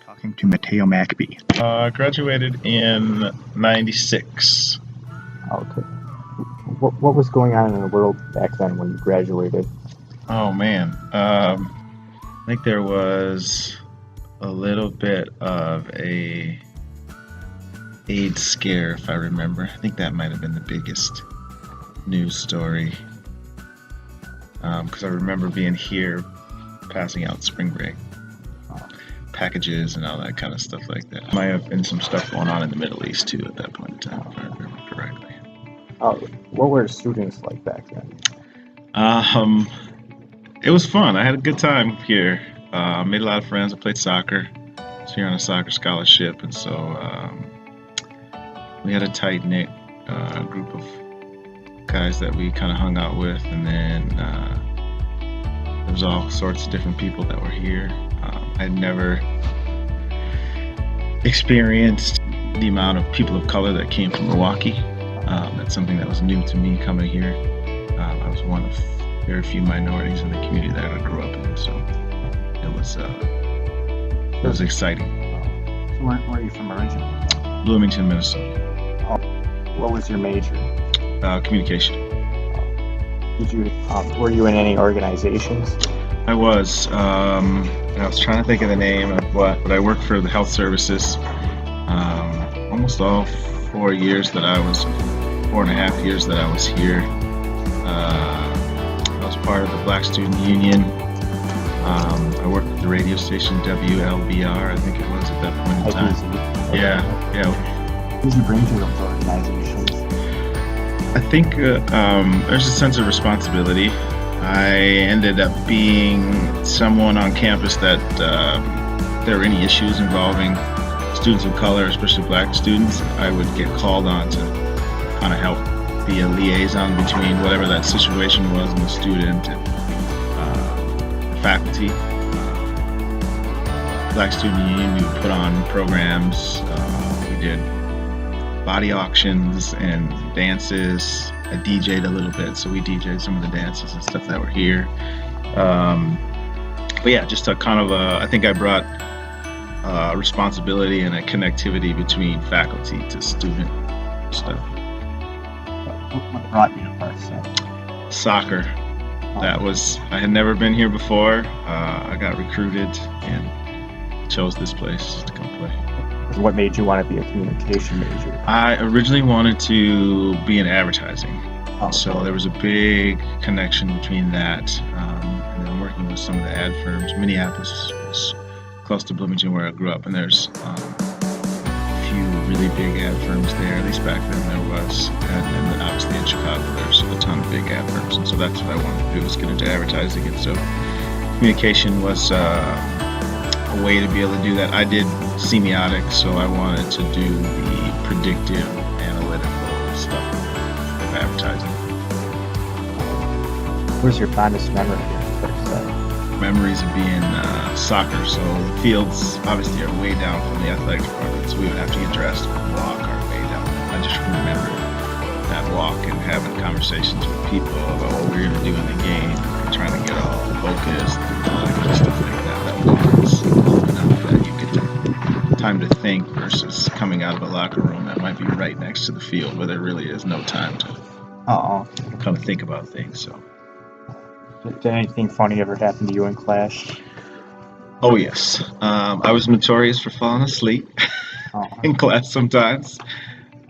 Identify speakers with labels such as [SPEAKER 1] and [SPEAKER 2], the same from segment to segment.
[SPEAKER 1] talking to Mateo Mackby.
[SPEAKER 2] Graduated in '96.
[SPEAKER 3] Okay. What was going on in the world back then when you graduated?
[SPEAKER 2] Oh man, I think there was a little bit of a AIDS scare, if I remember. I think that might have been the biggest news story. Because I remember being here, passing out spring break packages and all that kind of stuff like that. Might have been some stuff going on in the Middle East too at that point in time, if I remember correctly.
[SPEAKER 3] What were students like back then?
[SPEAKER 2] It was fun. I had a good time here. Made a lot of friends. I played soccer. I was here on a soccer scholarship, and so we had a tight knit group of guys that we kind of hung out with, and then there was all sorts of different people that were here. I'd never experienced the amount of people of color that came from Milwaukee. That's something that was new to me coming here. I was one of very few minorities in the community that I grew up in, so it was exciting.
[SPEAKER 3] So where are you from originally?
[SPEAKER 2] Bloomington, Minnesota.
[SPEAKER 3] What was your major?
[SPEAKER 2] Communication.
[SPEAKER 3] Were you in any organizations?
[SPEAKER 2] I was. I was trying to think of the name of what, but I worked for the health services. Almost all 4 years that I was, 4.5 years that I was here. I was part of the Black Student Union. I worked at the radio station WLBR, I think it was at that point in time. Yeah.
[SPEAKER 3] What did you bring to those organizations?
[SPEAKER 2] I think there's a sense of responsibility. I ended up being someone on campus that if there were any issues involving students of color, especially black students, I would get called on to kind of help be a liaison between whatever that situation was and the student and the faculty. Black Student Union, we would put on programs. We did body auctions and dances. I DJ'd a little bit, so we DJ'd some of the dances and stuff that were here. But yeah, just a kind of I think I brought responsibility and a connectivity between faculty to student stuff.
[SPEAKER 3] What brought you to Parkside?
[SPEAKER 2] Soccer. I had never been here before. I got recruited and chose this place to come play.
[SPEAKER 3] What made you want to be a communication major?
[SPEAKER 2] I originally wanted to be in advertising. So there was a big connection between that and then working with some of the ad firms. Minneapolis was close to Bloomington where I grew up, and there's a few really big ad firms there, at least back then there was. And then obviously in Chicago there's a ton of big ad firms, and so that's what I wanted to do, was get into advertising. And so communication was a way to be able to do that. I did semiotics, so I wanted to do the predictive, analytical stuff of advertising.
[SPEAKER 3] Where's your fondest memory here at Parkside?
[SPEAKER 2] Memories of being soccer, so the fields obviously are way down from the athletic department, so we would have to get dressed and walk our way down. I just remember that walk and having conversations with people about what we were going to do in the game, and trying to get all focused and all that kind of stuff like that. That was enough that you get time to think versus coming out of a locker room that might be right next to the field where there really is no time to kind of think about things. So.
[SPEAKER 3] Did anything funny ever happen to you in class?
[SPEAKER 2] Oh yes, I was notorious for falling asleep in class sometimes.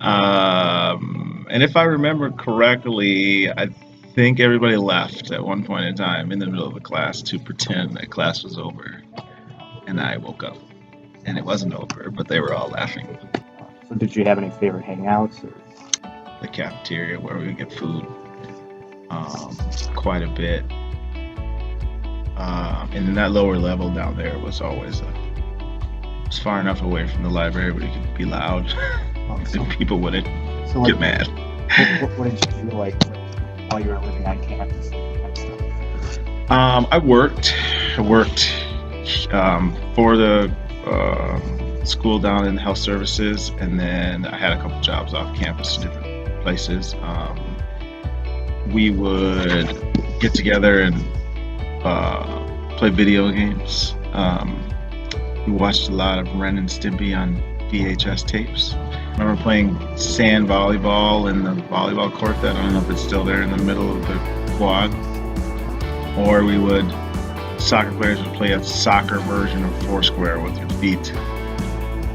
[SPEAKER 2] And if I remember correctly, I think everybody left at one point in time in the middle of the class to pretend that class was over. And I woke up and it wasn't over, but they were all laughing.
[SPEAKER 3] So did you have any favorite hangouts? Or?
[SPEAKER 2] The cafeteria where we would get food quite a bit. And then that lower level down there was always it was far enough away from the library where you could be loud and people wouldn't get mad.
[SPEAKER 3] What did you do while you were living on campus?
[SPEAKER 2] I worked for the school down in health services, and then I had a couple jobs off campus in different places. We would get together and play video games. We watched a lot of Ren and Stimpy on VHS tapes. I remember playing sand volleyball in the volleyball court that I don't know if it's still there in the middle of the quad. Or soccer players would play a soccer version of Foursquare with your feet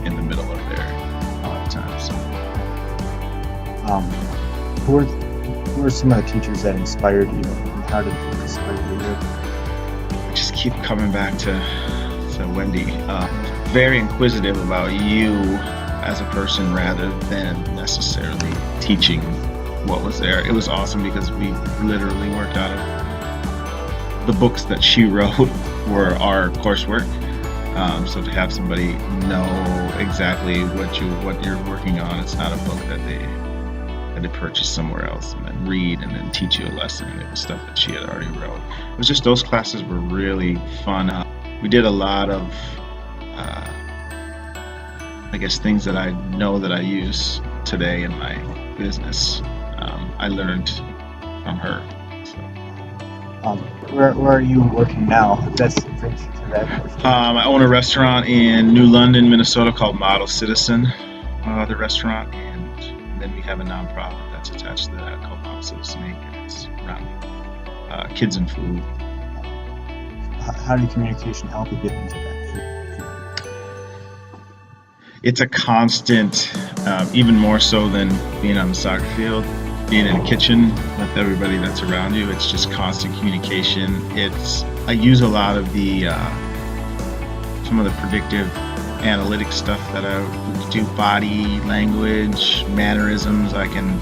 [SPEAKER 2] in the middle of there all the time. So,
[SPEAKER 3] who are some of the teachers that inspired you, and how did they inspire you?
[SPEAKER 2] I just keep coming back to Wendy. Very inquisitive about you as a person rather than necessarily teaching what was there. It was awesome because we literally worked out of the books that she wrote were our coursework. So to have somebody know exactly what you're working on, it's not a book that they purchase somewhere else and then read and then teach you a lesson. It was stuff that she had already wrote. It was just those classes were really fun. We did a lot of I guess things that I know that I use today in my business. I learned from her. So.
[SPEAKER 3] Where are you working now? That's brings you to that.
[SPEAKER 2] I own a restaurant in New London, Minnesota called Model Citizen, the restaurant, and then we have a nonprofit that's attached to that called Model Citizen Inc. And it's around kids and food.
[SPEAKER 3] How did communication help you get into that?
[SPEAKER 2] It's a constant, even more so than being on the soccer field, being in a kitchen with everybody that's around you. It's just constant communication. I use a lot of some of the predictive analytic stuff that I do, body language, mannerisms. I can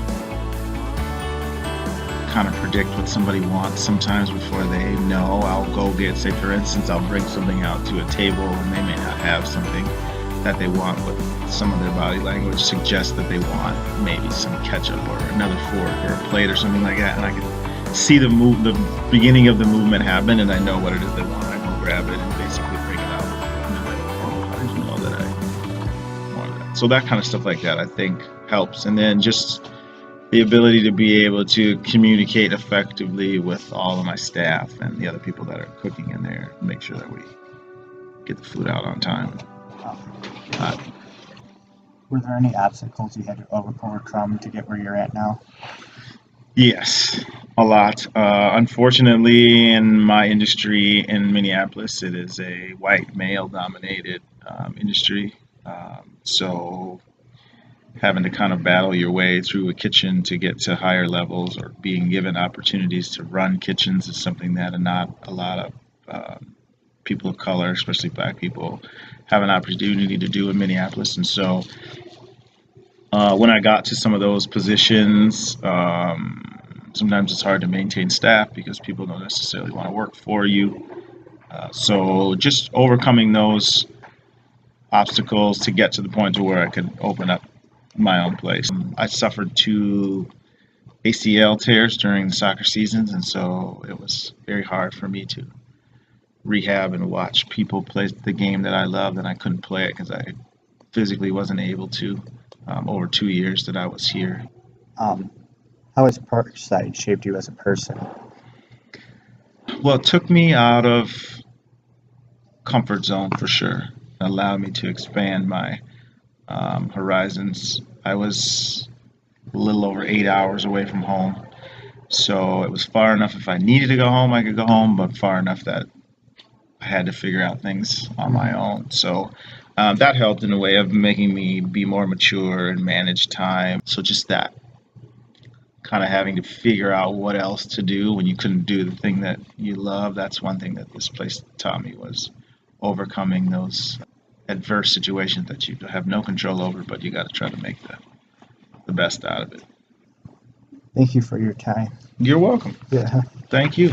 [SPEAKER 2] kind of predict what somebody wants sometimes before they know. I'll go get, say for instance, I'll bring something out to a table and they may not have something that they want, but some of their body language suggests that they want maybe some ketchup or another fork or a plate or something like that, and I can see the beginning of the movement happen, and I know what it is they want. I go grab it and basically bring it out, and then like, oh, how did you know that I wanted that? So that kind of stuff like that I think helps, and then just the ability to be able to communicate effectively with all of my staff and the other people that are cooking in there, make sure that we get the food out on time.
[SPEAKER 3] Were there any obstacles you had to overcome to get where you're at now?
[SPEAKER 2] Yes, a lot. Unfortunately, in my industry in Minneapolis, it is a white male-dominated industry. So having to kind of battle your way through a kitchen to get to higher levels or being given opportunities to run kitchens is something that not a lot of people of color, especially black people, have an opportunity to do in Minneapolis. And so when I got to some of those positions, sometimes it's hard to maintain staff because people don't necessarily want to work for you. So just overcoming those obstacles to get to the point to where I could open up my own place. I suffered 2 ACL tears during the soccer seasons, and so it was very hard for me to rehab and watch people play the game that I loved, and I couldn't play it because I physically wasn't able to over 2 years that I was here.
[SPEAKER 3] How has Parkside shaped you as a person?
[SPEAKER 2] Well, it took me out of comfort zone for sure. It allowed me to expand my horizons. I was a little over 8 hours away from home, so it was far enough if I needed to go home, I could go home, but far enough that I had to figure out things on my own. So that helped in a way of making me be more mature and manage time. So just that kind of having to figure out what else to do when you couldn't do the thing that you love. That's one thing that this place taught me, was overcoming those adverse situations that you have no control over, but you got to try to make the best out of it.
[SPEAKER 3] Thank you for your time.
[SPEAKER 2] You're welcome.
[SPEAKER 3] Yeah.
[SPEAKER 2] Thank you.